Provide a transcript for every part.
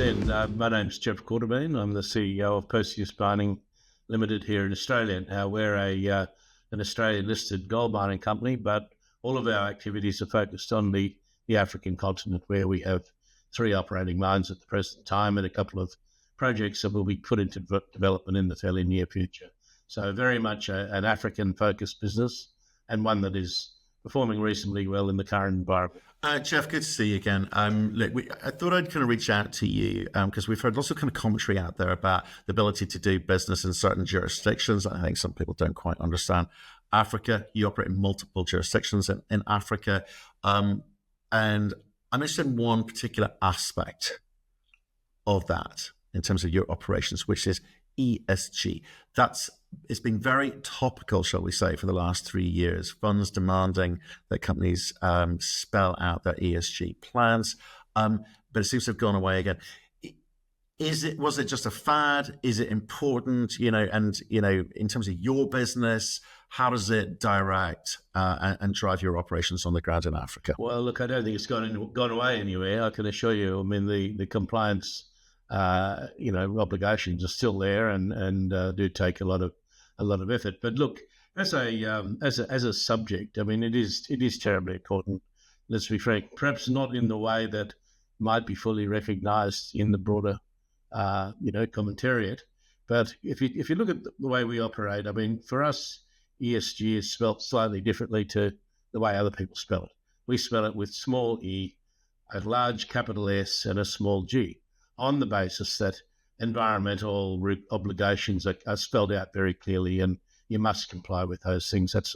then, my name's Jeff Quartermaine. I'm the CEO of Perseus Mining Limited here in Australia. Now, we're an Australian-listed gold mining company, but all of our activities are focused on the African continent, where we have 3 operating mines at the present time and a couple of projects that will be put into development in the fairly near future. So very much an African-focused business, and one that is performing reasonably well in the current environment. Jeff, good to see you again. I thought I'd kind of reach out to you because we've heard lots of kind of commentary out there about the ability to do business in certain jurisdictions. I think some people don't quite understand Africa. You operate in multiple jurisdictions in Africa. And I'm interested in one particular aspect of that in terms of your operations, which is ESG. It's been very topical, shall we say, for the last 3 years. Funds demanding that companies spell out their ESG plans, but it seems to have gone away again. Was it just a fad? Is it important? And in terms of your business, how does it direct and drive your operations on the ground in Africa? Well, look, I don't think it's gone away anywhere. I can assure you. I mean, the compliance obligations are still there and do take a lot of effort. But look, as a subject, I mean, it is terribly important. Let's be frank. Perhaps not in the way that might be fully recognised in the broader, commentariat. But if you look at the way we operate, I mean, for us, ESG is spelt slightly differently to the way other people spell it. We spell it with small e, a large capital S, and a small g, on the basis that environmental obligations are spelled out very clearly, and you must comply with those things. That's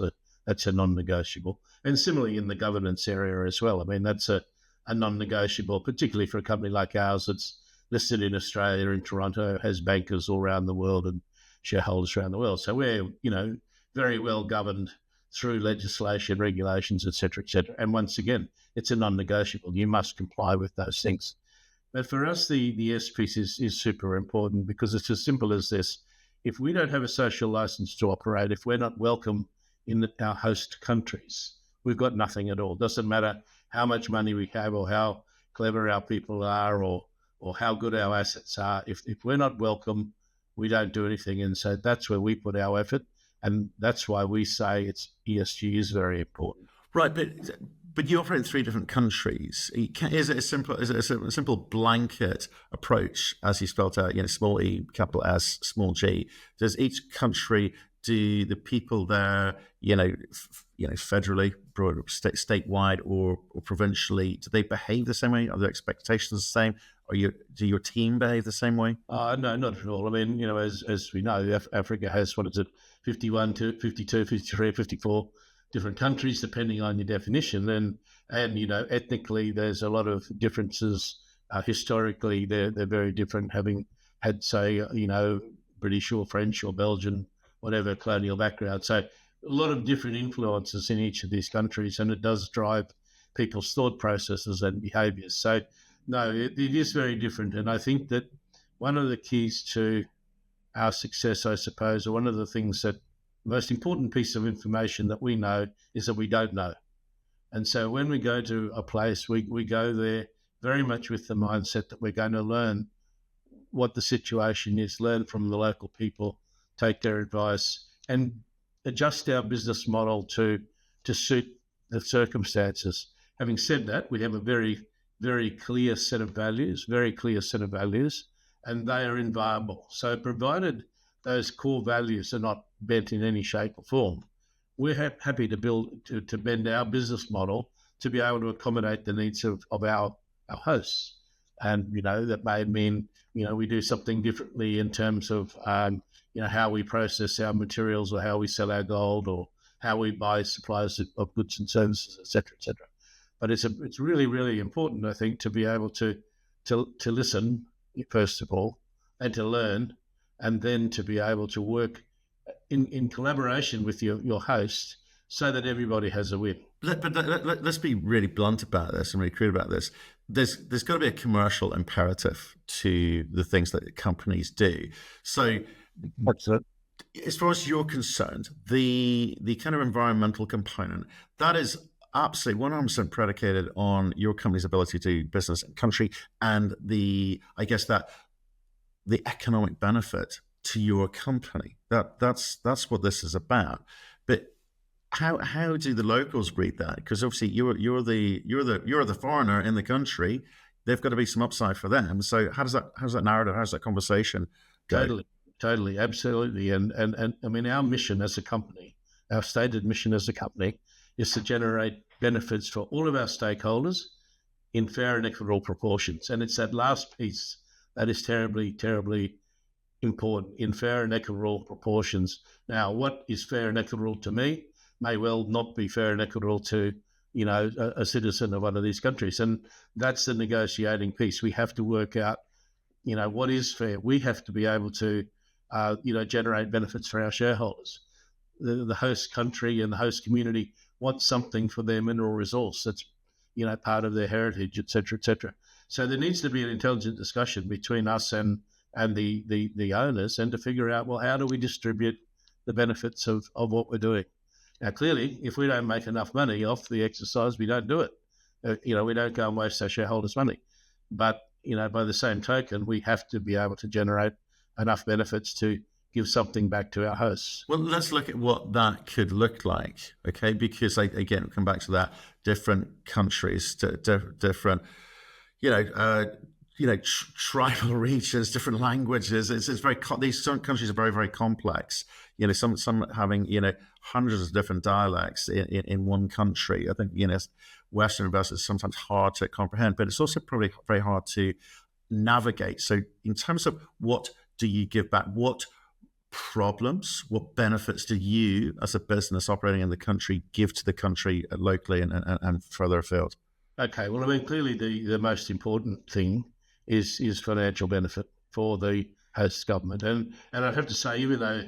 a non-negotiable. And similarly in the governance area as well. I mean, that's a non-negotiable, particularly for a company like ours that's listed in Australia, in Toronto, has bankers all around the world and shareholders around the world. So we're, very well governed through legislation, regulations, et cetera, et cetera. And once again, it's a non-negotiable. You must comply with those things. But for us, the S piece is super important, because it's as simple as this. If we don't have a social license to operate, if we're not welcome in our host countries, we've got nothing at all. Doesn't matter how much money we have or how clever our people are or how good our assets are. If we're not welcome, we don't do anything. And so that's where we put our effort. And that's why we say ESG is very important. Right, but you operate in 3 different countries. Is it a simple blanket approach, as you spelled out? Small e, capital S, small g. Does each country, do the people there, federally, statewide, or provincially, do they behave the same way? Are their expectations the same? Do your team behave the same way? No, not at all. I mean, as we know, Africa has, 51 to 52, 53, 54 different countries, depending on your definition. And ethnically, there's a lot of differences. Historically, they're very different, having had, say, British or French or Belgian, whatever colonial background. So a lot of different influences in each of these countries, and it does drive people's thought processes and behaviours. So no, it is very different. And I think that one of the keys to our success, I suppose, or one of the things that the most important piece of information that we know is that we don't know. And so when we go to a place, we go there very much with the mindset that we're going to learn what the situation is, learn from the local people, take their advice, and adjust our business model to suit the circumstances. Having said that, we have a very, very clear set of values, and they are inviolable. So provided those core values are not bent in any shape or form, we're happy to bend our business model to be able to accommodate the needs of our hosts. And, that may mean, we do something differently in terms of, how we process our materials, or how we sell our gold, or how we buy supplies of goods and services, et cetera, et cetera. But it's really, really important, I think, to be able to listen, first of all, and to learn, and then to be able to work in collaboration with your host, so that everybody has a win. But let's be really blunt about this and really clear about this. There's got to be a commercial imperative to the things that companies do. So, as far as you're concerned, the kind of environmental component, that is absolutely 100% predicated on your company's ability to do business in country and I guess that the economic benefit to your company. That's what this is about. But how do the locals read that? Because obviously you're the foreigner in the country. They've got to be some upside for them. So how's that narrative? How's that conversation go? Totally, absolutely. And I mean, our mission as a company, our stated mission as a company, is to generate benefits for all of our stakeholders in fair and equitable proportions. And it's that last piece that is terribly, terribly important, in fair and equitable proportions. Now, what is fair and equitable to me may well not be fair and equitable to, a citizen of one of these countries. And that's the negotiating piece. We have to work out, what is fair. We have to be able to, generate benefits for our shareholders. The host country and the host community want something for their mineral resource that's, part of their heritage, et cetera, et cetera. So there needs to be an intelligent discussion between us and the owners, and to figure out, well, how do we distribute the benefits of what we're doing? Now, clearly, if we don't make enough money off the exercise, we don't do it. We don't go and waste our shareholders' money. But, by the same token, we have to be able to generate enough benefits to give something back to our hosts. Well, let's look at what that could look like, okay? Because, again, we'll come back to that. Different countries, different, tribal regions, different languages. It's very some countries are very, very complex. Some having hundreds of different dialects in one country. I think Western investors is sometimes hard to comprehend, but it's also probably very hard to navigate. So, in terms of what do you give back, what problems, what benefits do you as a business operating in the country give to the country locally and further afield? Okay, well, I mean, clearly the most important thing is financial benefit for the host government. And I'd have to say, even though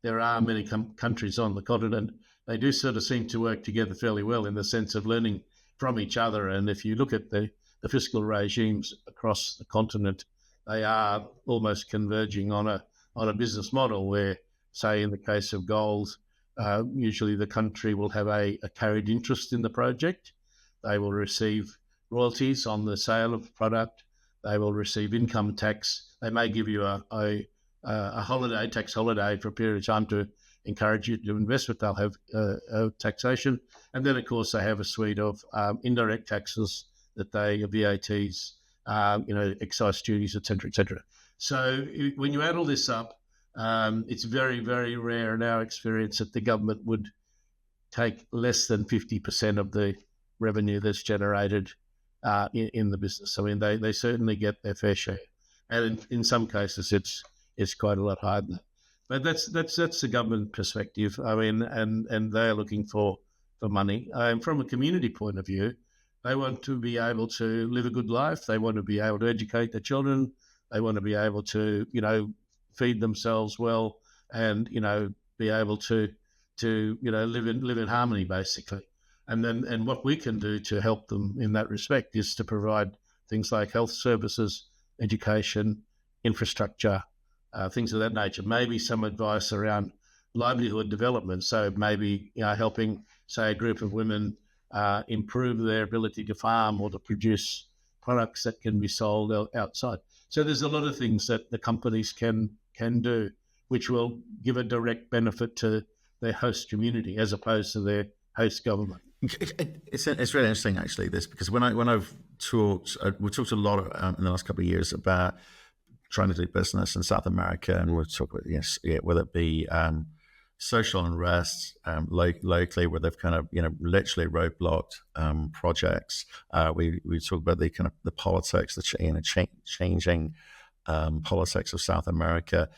there are many countries on the continent, they do sort of seem to work together fairly well in the sense of learning from each other. And if you look at the fiscal regimes across the continent, they are almost converging on a business model where, say, in the case of gold, usually the country will have a carried interest in the project. They will receive royalties on the sale of product. They will receive income tax. They may give you a tax holiday for a period of time to encourage you to invest, but they'll have taxation. And then, of course, they have a suite of indirect taxes that VATs, excise duties, et cetera, et cetera. So when you add all this up, it's very, very rare in our experience that the government would take less than 50% of the revenue that's generated in the business. I mean, they certainly get their fair share, and in some cases, it's quite a lot higher than that. But that's the government perspective. I mean, and they're looking for money. From a community point of view, they want to be able to live a good life. They want to be able to educate their children. They want to be able to, feed themselves well, and be able to live in harmony, basically. And what we can do to help them in that respect is to provide things like health services, education, infrastructure, things of that nature. Maybe some advice around livelihood development. So maybe helping, say, a group of women improve their ability to farm or to produce products that can be sold outside. So there's a lot of things that the companies can do, which will give a direct benefit to their host community as opposed to their host government. It's really interesting, actually, this, because when I've talked, we talked a lot in the last couple of years about trying to do business in South America, and we'll talk about whether it be social unrest locally, where they've kind of literally roadblocked projects. We talk about the kind of the politics, the changing politics of South America,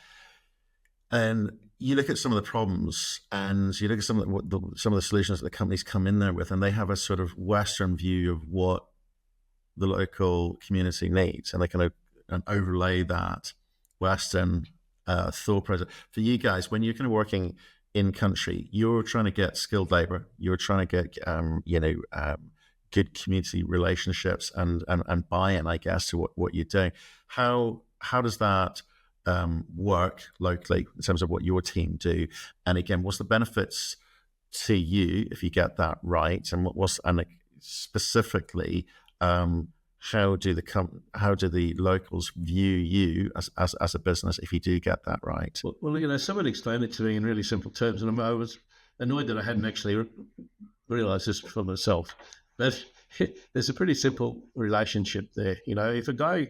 and you look at some of the problems, and you look at some of the solutions that the companies come in there with, and they have a sort of Western view of what the local community needs, and they kind of overlay that Western thought process. For you guys, when you're kind of working in country, you're trying to get skilled labor, you're trying to get good community relationships and buy-in, I guess, to what you're doing. How does that work locally in terms of what your team do? And again, what's the benefits to you if you get that right, and specifically, how do the locals view you as a business if you do get that right? Well, someone explained it to me in really simple terms, and I was annoyed that I hadn't actually realised this for myself. But there's a pretty simple relationship there. If a guy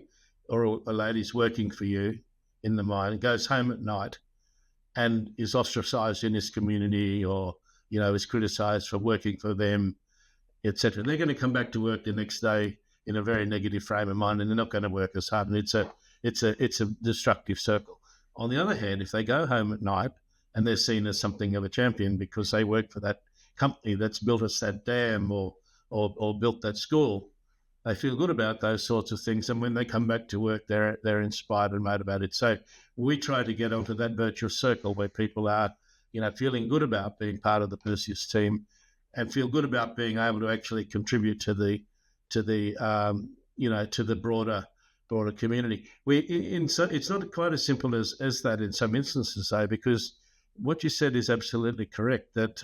or a lady's working for you in the mine and goes home at night and is ostracised in his community, or is criticised for working for them, etc., they're going to come back to work the next day in a very negative frame of mind, and they're not going to work as hard, and it's a destructive circle. On the other hand, if they go home at night and they're seen as something of a champion because they work for that company that's built us that dam or built that school, they feel good about those sorts of things, and when they come back to work, they're inspired and motivated. So we try to get onto that virtuous circle where people are, feeling good about being part of the Perseus team, and feel good about being able to actually contribute to the broader community. It's not quite as simple as that in some instances, though, because what you said is absolutely correct. That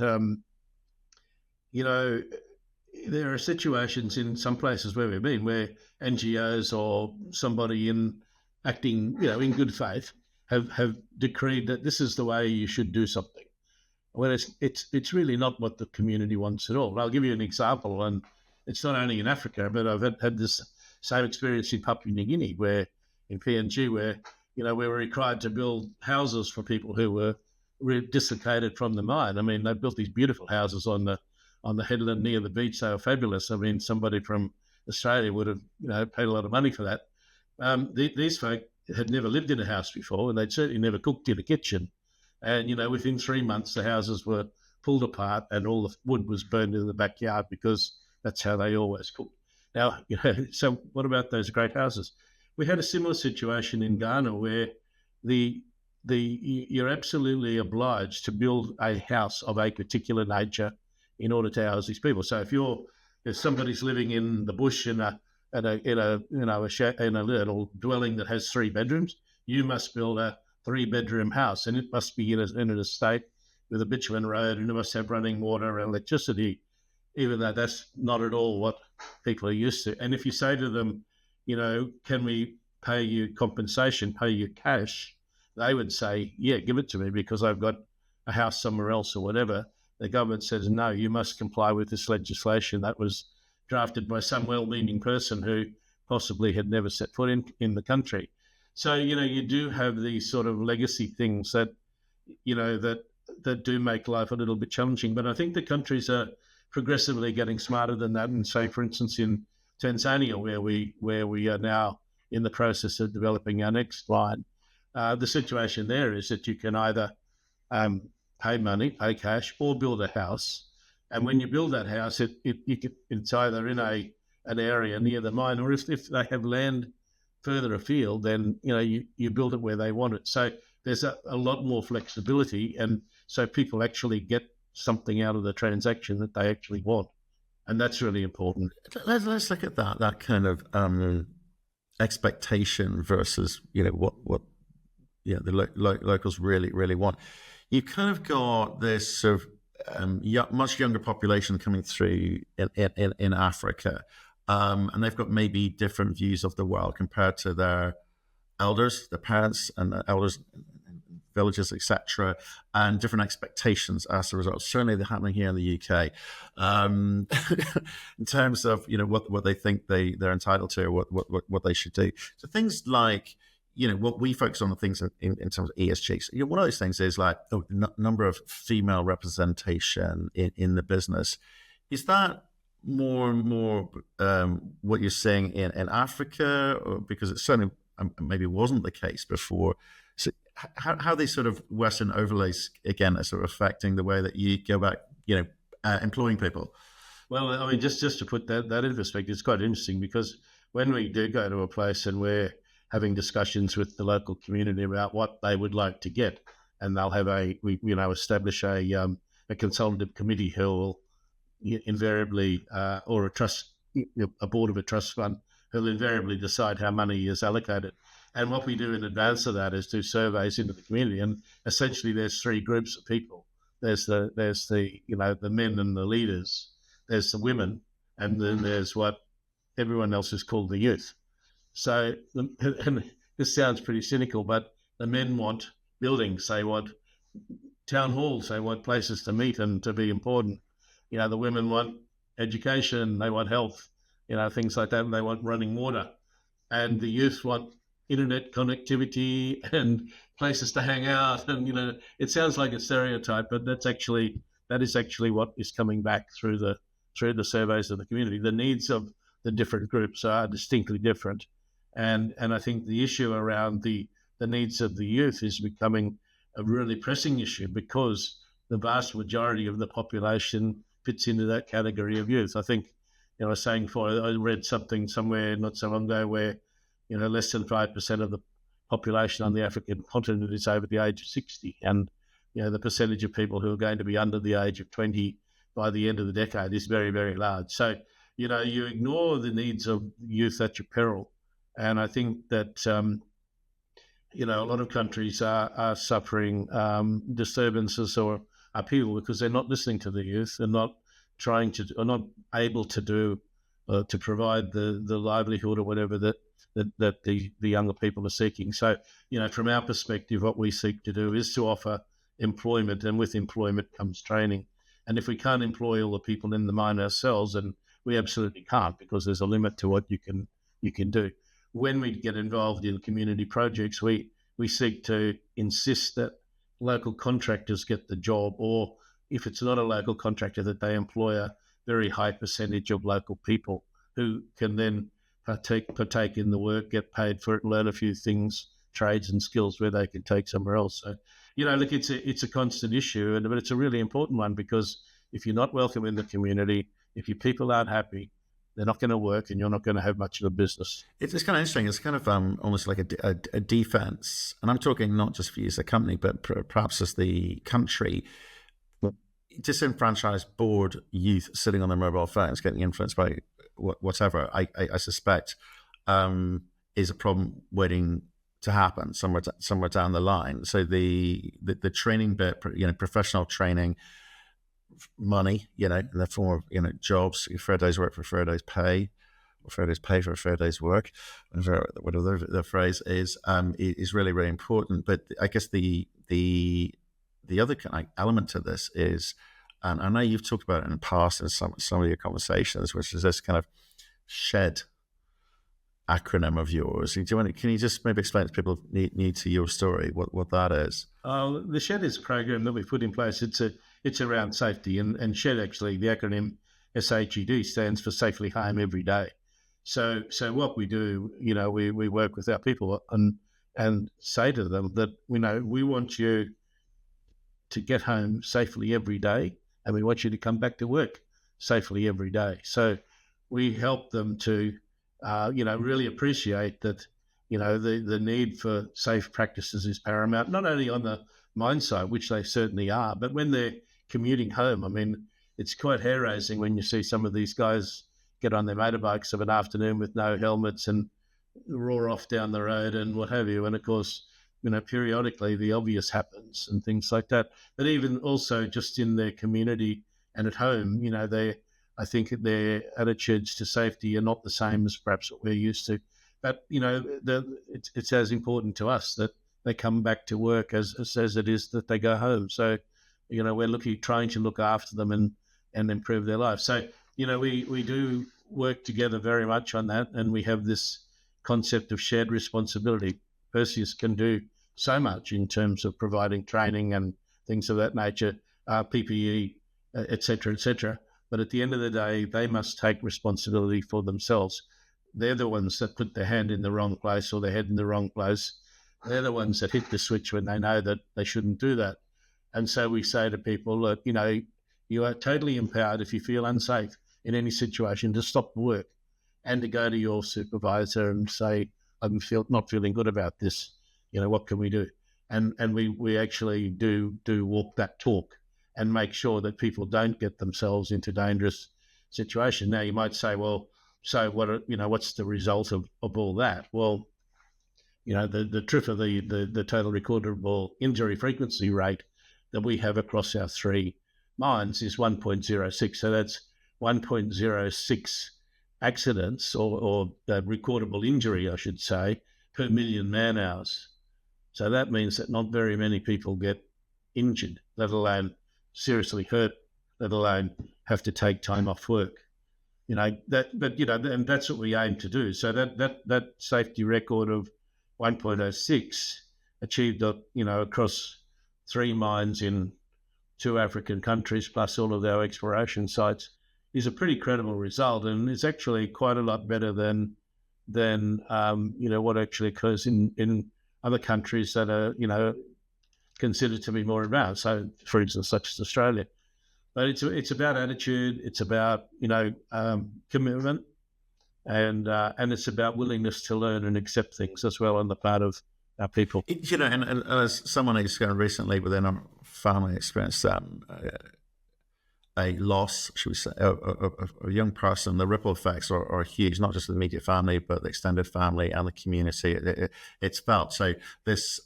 there are situations in some places where we've been where NGOs or somebody acting in good faith have decreed that this is the way you should do something. Well, it's really not what the community wants at all. I'll give you an example, and it's not only in Africa, but I've had this same experience in Papua New Guinea, where in PNG, where we were required to build houses for people who were dislocated from the mine. I mean, they built these beautiful houses on the headland near the beach. They were fabulous. I mean, somebody from Australia would have paid a lot of money for that. These folk had never lived in a house before, and they'd certainly never cooked in a kitchen. And, within 3 months, the houses were pulled apart and all the wood was burned in the backyard because that's how they always cooked. Now, so what about those great houses? We had a similar situation in Ghana where you're absolutely obliged to build a house of a particular nature in order to house these people. So if somebody's living in the bush in a little dwelling that has 3 bedrooms, you must build a 3-bedroom house, and it must be in an estate with a bitumen road, and it must have running water and electricity, even though that's not at all what people are used to. And if you say to them, can we pay you compensation, pay you cash, they would say, yeah, give it to me because I've got a house somewhere else or whatever. The government says, no, you must comply with this legislation that was drafted by some well-meaning person who possibly had never set foot in the country. So, you do have these sort of legacy things that do make life a little bit challenging. But I think the countries are progressively getting smarter than that. And say, for instance, in Tanzania, where we are now in the process of developing our next line, the situation there is that you can either pay money, pay cash, or build a house. And when you build that house, it's either in an area near the mine, or if they have land further afield, then you build it where they want it. So there's a lot more flexibility, and so people actually get something out of the transaction that they actually want, and that's really important. Let's look at that kind of expectation versus what the locals really want. You've kind of got this sort of much younger population coming through in Africa. And they've got maybe different views of the world compared to their elders, their parents and the elders, villages, etc., and different expectations as a result. Certainly they're happening here in the UK in terms of what they think they're entitled to, or what they should do. So things like what we focus on, the things in terms of ESG. So, one of those things is like number of female representation in the business. Is that more and more what you're seeing in Africa, or because it certainly maybe wasn't the case before? So how these sort of Western overlays again are sort of affecting the way that you go about employing people? Well, I mean, just to put that in perspective, it's quite interesting because when we do go to a place and we're having discussions with the local community about what they would like to get, and they'll have establish a consultative committee who will invariably, or a board of a trust fund, who'll invariably decide how money is allocated. And what we do in advance of that is do surveys into the community, and essentially there's 3 groups of people. there's the the men and the leaders, there's the women, and then there's what everyone else is called the youth. So, and this sounds pretty cynical, but the men want buildings, they want town halls, they want places to meet and to be important. The women want education, they want health, things like that, and they want running water. And the youth want internet connectivity and places to hang out. And it sounds like a stereotype, but that is actually what is coming back through the surveys of the community. The needs of the different groups are distinctly different, and I think the issue around the needs of the youth is becoming a really pressing issue because the vast majority of the population fits into that category of youth. I think, I was saying before, I read something somewhere not so long ago where, less than 5% of the population on the African continent is over the age of 60. And, the percentage of people who are going to be under the age of 20 by the end of the decade is very, very large. So, you ignore the needs of youth at your peril. And I think that, a lot of countries are suffering disturbances or upheaval because they're not listening to the youth. They're not are not able to do to provide the livelihood or whatever that the younger people are seeking. So, from our perspective, what we seek to do is to offer employment, and with employment comes training. And if we can't employ all the people in the mine ourselves, and we absolutely can't, because there's a limit to what you can do. When we get involved in community projects, we seek to insist that local contractors get the job, or if it's not a local contractor, that they employ a very high percentage of local people who can then partake in the work, get paid for it, learn a few things, trades and skills where they can take somewhere else. So, look, it's a constant issue, but it's a really important one, because if you're not welcome in the community, if your people aren't happy, they're not going to work, and you're not going to have much of a business. It's kind of interesting. It's kind of almost like a defense. And I'm talking not just for you as a company, but perhaps as the country. Disenfranchised, bored youth sitting on their mobile phones, getting influenced by whatever, I suspect is a problem waiting to happen somewhere down the line. So the training bit, professional training, money, in the form of jobs, a fair day's work for a fair day's pay, or fair day's pay for a fair day's work, whatever the phrase is really, really important. But I guess the other kind of element to this is, and I know you've talked about it in the past in some of your conversations, which is this kind of SHED acronym of yours. Can you just maybe explain to people new to your story what that is? The SHED is a program that we put in place. It's around safety, and SHED, actually, the acronym SHED stands for Safely Home Every Day. So what we do, we work with our people and say to them that we want you to get home safely every day, and we want you to come back to work safely every day. So we help them to really appreciate that the need for safe practices is paramount, not only on the mine site, which they certainly are, but when they're commuting home. I mean, it's quite hair-raising when you see some of these guys get on their motorbikes of an afternoon with no helmets and roar off down the road and what have you. And of course, periodically the obvious happens and things like that. But even also just in their community and at home, I think their attitudes to safety are not the same as perhaps what we're used to. But, it's as important to us that they come back to work as it is that they go home. So, we're trying to look after them and improve their lives. So, we do work together very much on that, and we have this concept of shared responsibility. Perseus can do so much in terms of providing training and things of that nature, PPE, et cetera. But at the end of the day, they must take responsibility for themselves. They're the ones that put their hand in the wrong place or their head in the wrong place. They're the ones that hit the switch when they know that they shouldn't do that. And so we say to people, look, you are totally empowered if you feel unsafe in any situation to stop the work and to go to your supervisor and say, I'm not feeling good about this. What can we do? And we actually do walk that talk and make sure that people don't get themselves into dangerous situation. Now you might say, well, so what? What's the result of all that? Well, the TRIFR, the total recordable injury frequency rate, that we have across our 3 mines is 1.06. So that's 1.06 accidents or recordable injury, I should say, per million man hours. So that means that not very many people get injured, let alone seriously hurt, let alone have to take time off work. And that's what we aim to do. So that safety record of 1.06 achieved, across 3 mines in 2 African countries, plus all of our exploration sites, is a pretty credible result, and it's actually quite a lot better than what actually occurs in other countries that are considered to be more advanced. So, for instance, such as Australia. But it's about attitude, it's about commitment, and it's about willingness to learn and accept things as well on the part of our people. And as someone who's recently within our family experienced a loss, should we say, a young person, the ripple effects are huge, not just the immediate family, but the extended family and the community. It's felt. So this,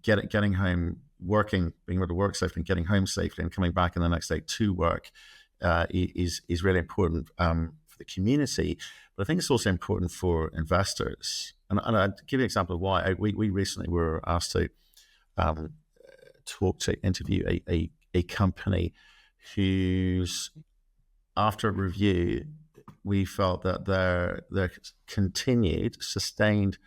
getting home, working, being able to work safely and getting home safely and coming back in the next day to work is really important for the community. But I think it's also important for investors. And I'll give you an example of why. We recently were asked to interview a company whose, after review, we felt that their continued, sustained,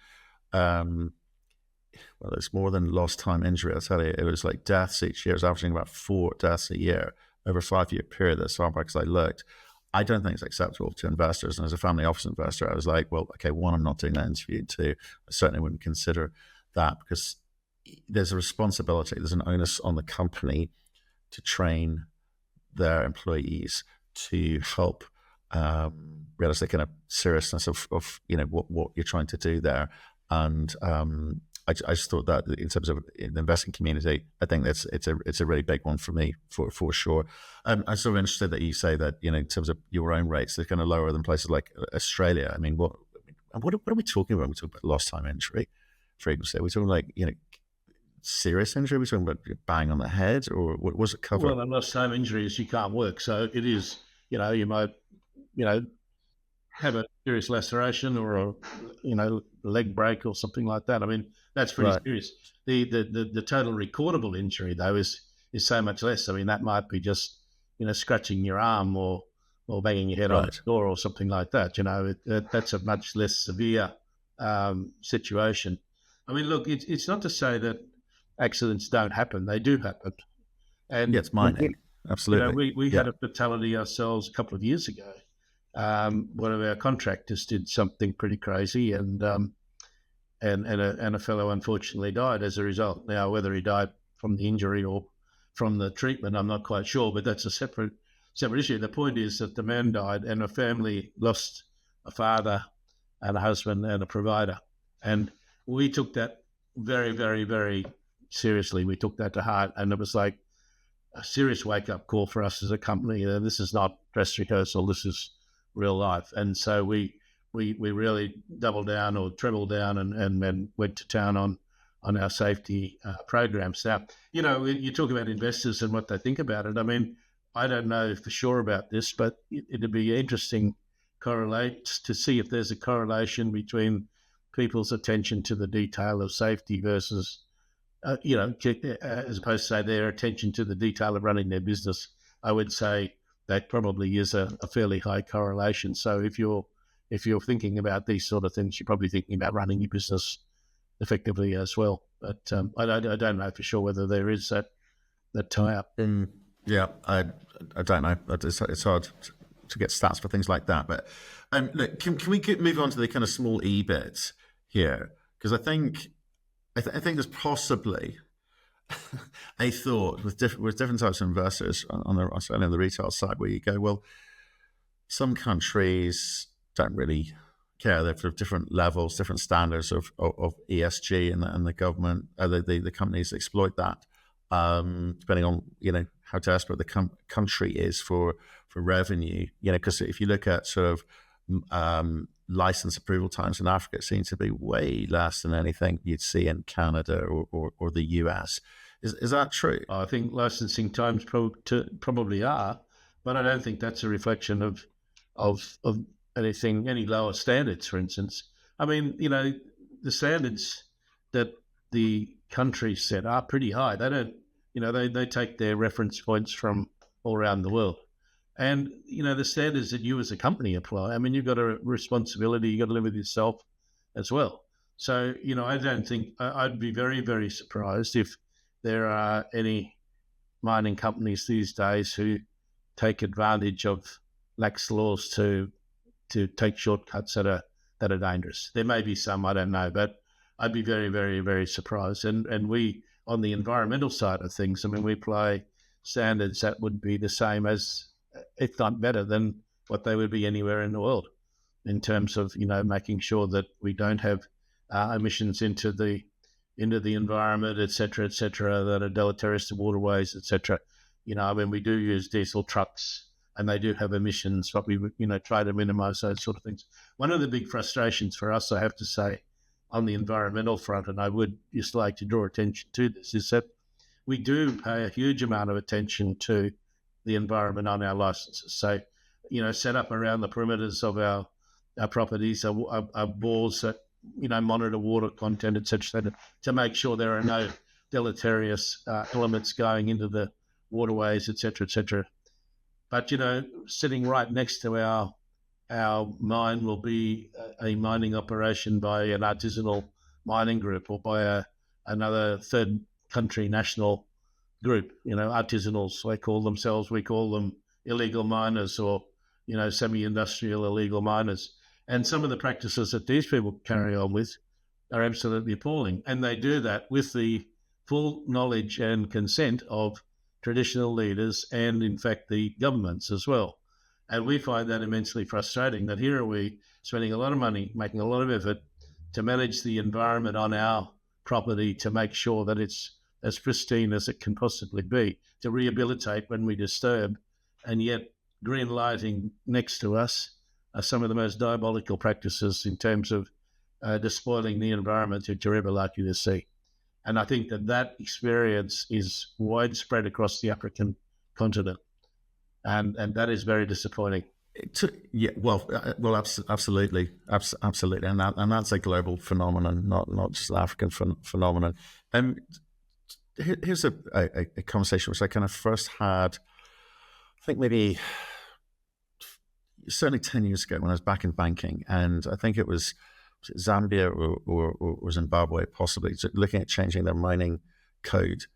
it's more than lost time injury. I'll tell you, it was like deaths each year. It was averaging about 4 deaths a year over a 5-year period. As far back as I looked, I don't think it's acceptable to investors. And as a family office investor, I was like, well, okay, 1, I'm not doing that interview. 2, I certainly wouldn't consider that, because there's a responsibility, there's an onus on the company to train their employees to help realize the kind of seriousness of what you're trying to do there. And I just thought that in terms of the investing community, I think it's a really big one for me, for sure. I'm sort of interested that you say that, in terms of your own rates, they're kind of lower than places like Australia. I mean, what are we talking about when we talk about lost time injury frequency? Are we talking like, serious injury? Are we talking about bang on the head, or what was it covered? Well, a lost time injury is you can't work. So it is, you might, have a serious laceration or a leg break or something like that. I mean, that's pretty serious. The total recordable injury though is so much less. I mean, that might be just scratching your arm or banging your head on the door or something like that. That's a much less severe situation. I mean, look, it's not to say that accidents don't happen; they do happen. And it's mining. Absolutely. We had a fatality ourselves a couple of years ago. One of our contractors did something pretty crazy, and a fellow unfortunately died as a result. Now, whether he died from the injury or from the treatment, I'm not quite sure, but that's a separate issue. The point is that the man died, and a family lost a father and a husband and a provider, and we took that very, very, very seriously. We took that to heart, and it was like a serious wake-up call for us as a company. This is not dress rehearsal. This is real life. And so we really doubled down or trebled down and went to town on our safety programs. Now, you talk about investors and what they think about it. I mean, I don't know for sure about this, but it'd be interesting to see if there's a correlation between people's attention to the detail of safety versus, as opposed to say their attention to the detail of running their business. I would say that probably is a fairly high correlation. So if you're thinking about these sort of things, you're probably thinking about running your business effectively as well. But I don't know for sure whether there is that tie-up. Yeah, I don't know. It's hard to get stats for things like that. But look, can we move on to the kind of small E bits here? Because I think there's possibly a thought with different types of investors certainly on the retail side, where you go, well, some countries don't really care. They're for different levels, different standards of ESG, and the government, the companies exploit that, depending on how desperate the country is for revenue. Because if you look at sort of license approval times in Africa, it seems to be way less than anything you'd see in Canada or the US. Is that true? I think licensing times probably are, but I don't think that's a reflection of anything, any lower standards, for instance. I mean, the standards that the countries set are pretty high. They don't, they take their reference points from all around the world. And, the standards that you as a company apply, I mean, you've got a responsibility, you've got to live with yourself as well. So, I don't think, I'd be very, very surprised if there are any mining companies these days who take advantage of lax laws to take shortcuts that are dangerous. There may be some, I don't know, but I'd be very, very, very surprised. And we, on the environmental side of things, I mean, we apply standards that would be the same as, if not better than what they would be anywhere in the world, in terms of making sure that we don't have emissions into the environment, et cetera, that are deleterious to waterways, et cetera. I mean, we do use diesel trucks and they do have emissions, but we, try to minimize those sort of things. One of the big frustrations for us, I have to say, on the environmental front, and I would just like to draw attention to this, is that we do pay a huge amount of attention to the environment on our licenses. So, set up around the perimeters of our properties are bores that, monitor water content, et cetera, to make sure there are no deleterious elements going into the waterways, et cetera, et cetera. But, sitting right next to our mine will be a mining operation by an artisanal mining group or by another third country national group, artisanals, they call themselves. We call them illegal miners or, semi-industrial illegal miners. And some of the practices that these people carry on with are absolutely appalling. And they do that with the full knowledge and consent of traditional leaders and, in fact, the governments as well. And we find that immensely frustrating, that here are we spending a lot of money, making a lot of effort to manage the environment on our property, to make sure that it's as pristine as it can possibly be, to rehabilitate when we disturb, and yet green lighting next to us are some of the most diabolical practices in terms of despoiling the environment that you're ever likely to see. And I think that experience is widespread across the African continent. And that is very disappointing. Absolutely, absolutely, and that's a global phenomenon, not just an African phenomenon. Here's a conversation which I kind of first had, I think maybe certainly 10 years ago when I was back in banking, and I think it was Zambia or Zimbabwe, possibly, looking at changing their mining code,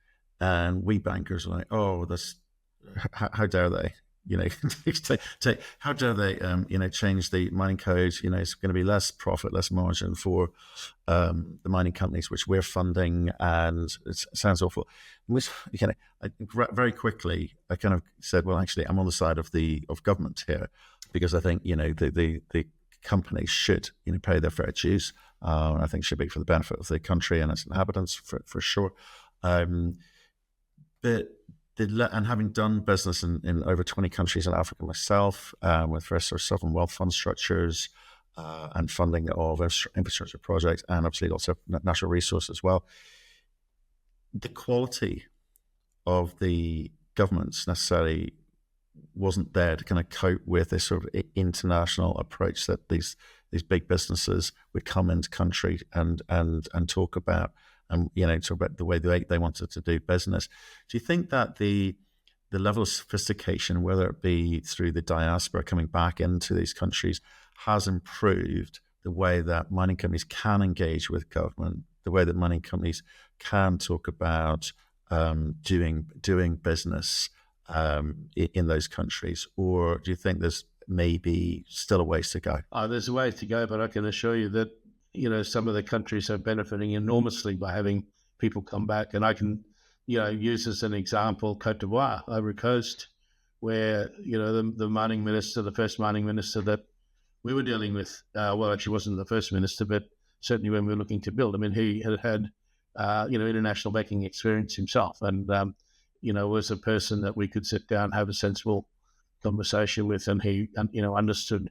and we bankers were like, "Oh, how dare they? How dare they? Change the mining code? It's going to be less profit, less margin for the mining companies which we're funding, and it sounds awful." Very quickly, I kind of said, "Well, actually, I'm on the side of government here, because I think the companies should pay their fair dues, and I think should be for the benefit of the country and its inhabitants for sure." And having done business in over 20 countries in Africa myself, with various sort of sovereign wealth fund structures and funding of infrastructure projects, and obviously lots of natural resources as well, the quality of the governments necessarily wasn't there to kind of cope with this sort of international approach that these big businesses would come into country and talk about, and talk about the way they wanted to do business. Do you think that the level of sophistication, whether it be through the diaspora coming back into these countries, has improved the way that mining companies can engage with government, the way that mining companies can talk about doing business in those countries? Or do you think there's maybe still a ways to go? There's a ways to go, but I can assure you that some of the countries are benefiting enormously by having people come back. And I can, use as an example Cote d'Ivoire, Ivory Coast, where, the mining minister, the first mining minister that we were dealing with, well, actually wasn't the first minister, but certainly when we were looking to build, I mean, he had international banking experience himself, and, was a person that we could sit down, have a sensible conversation with, and he, understood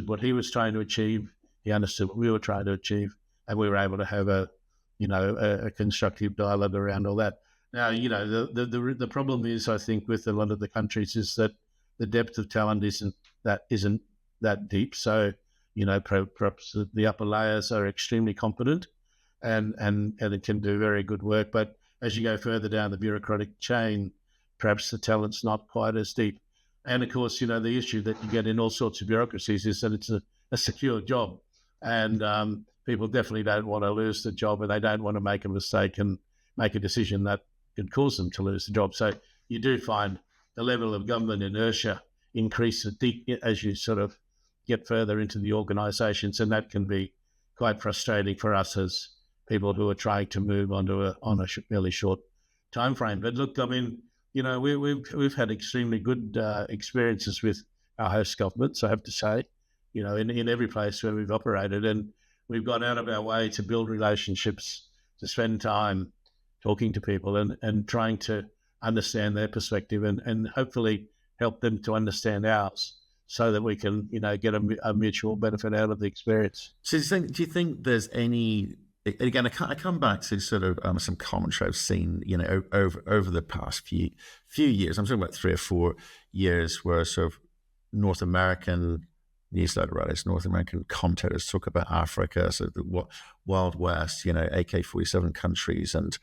what he was trying to achieve. He understood what we were trying to achieve, and we were able to have a a constructive dialogue around all that. Now, the problem is, I think, with a lot of the countries is that the depth of talent isn't that deep. So, perhaps the upper layers are extremely competent and it can do very good work. But as you go further down the bureaucratic chain, perhaps the talent's not quite as deep. And of course, the issue that you get in all sorts of bureaucracies is that it's a secure job. And people definitely don't want to lose the job, and they don't want to make a mistake and make a decision that could cause them to lose the job. So you do find the level of government inertia increase as you sort of get further into the organisations, and that can be quite frustrating for us as people who are trying to move on a fairly short time frame. But look, I mean, we've had extremely good experiences with our host governments, I have to say, in every place where we've operated, and we've gone out of our way to build relationships, to spend time talking to people and trying to understand their perspective and hopefully help them to understand ours, so that we can, get a mutual benefit out of the experience. So do you think there's any, again, I come back to sort of some commentary I've seen, over the past few years. I'm talking about 3 or 4 years where sort of North American newsletter writers, North American commentators talk about Africa, so the Wild West, AK-47 countries, and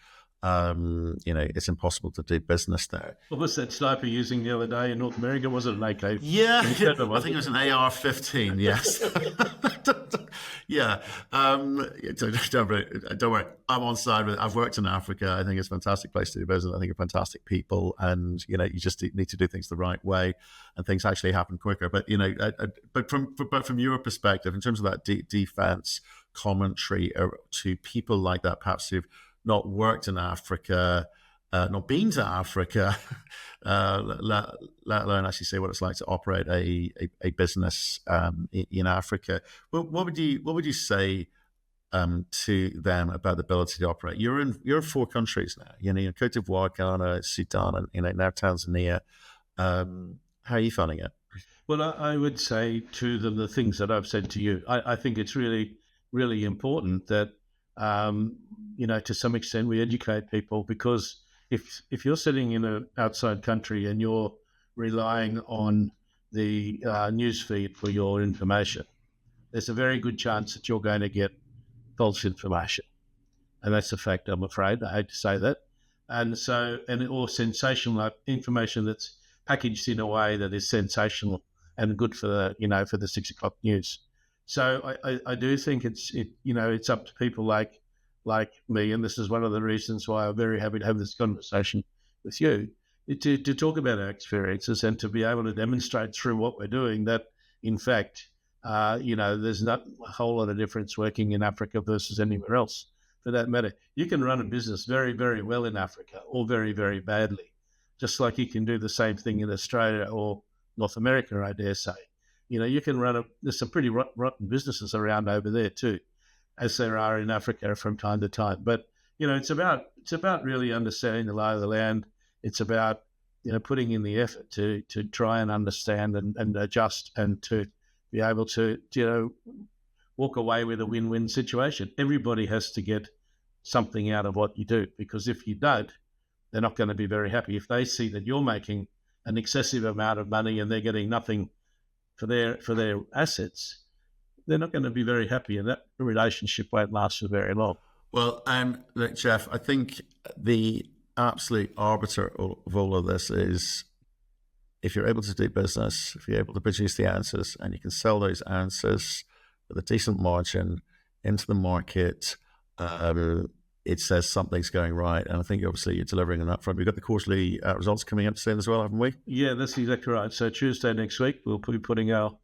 it's impossible to do business there. What was that sniper using the other day in North America? Was it an AK? Yeah, I think it was an AR-15. Yes. Yeah. Don't worry. I'm on side with it. I've worked in Africa. I think it's a fantastic place to do business. I think you're fantastic people, and you just need to do things the right way, and things actually happen quicker. But but from your perspective, in terms of that defense commentary to people like that, perhaps who've not worked in Africa, not been to Africa, let alone actually say what it's like to operate a business in Africa. What would you say to them about the ability to operate? You're in 4 countries now. Côte d'Ivoire, Ghana, Sudan, and now Tanzania. How are you finding it? Well, I would say to them the things that I've said to you. I think it's really, really important that to some extent we educate people, because if you're sitting in an outside country and you're relying on the news feed for your information, there's a very good chance that you're going to get false information. And that's a fact, I'm afraid. I hate to say that. Or sensational information that's packaged in a way that is sensational and good for the 6 o'clock news. So I do think it's up to people like me, and this is one of the reasons why I'm very happy to have this conversation with you, to talk about our experiences and to be able to demonstrate through what we're doing that, in fact, there's not a whole lot of difference working in Africa versus anywhere else, for that matter. You can run a business very, very well in Africa, or very, very badly, just like you can do the same thing in Australia or North America, I dare say. You can there's some pretty rotten businesses around over there too, as there are in Africa from time to time. But, it's about really understanding the lie of the land. It's about, putting in the effort to try and understand and adjust, and to be able to, walk away with a win-win situation. Everybody has to get something out of what you do, because if you don't, they're not going to be very happy. If they see that you're making an excessive amount of money and they're getting nothing for their assets, they're not going to be very happy, and that relationship won't last for very long. Well, look, Jeff, I think the absolute arbiter of all of this is, if you're able to do business, if you're able to produce the answers and you can sell those answers with a decent margin into the market, it says something's going right. And I think obviously you're delivering on that front. We've got the quarterly results coming up soon as well, haven't we? Yeah, that's exactly right. So Tuesday next week, we'll be putting our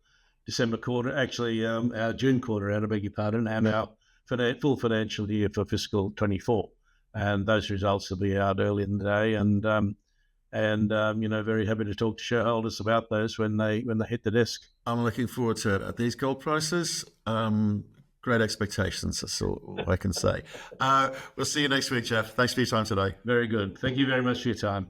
December quarter, actually our June quarter out, I beg your pardon, and our full financial year for fiscal 24. And those results will be out early in the day, and very happy to talk to shareholders about those when they hit the desk. I'm looking forward to it. At these gold prices, great expectations, that's all I can say. We'll see you next week, Jeff. Thanks for your time today. Very good. Thank you very much for your time.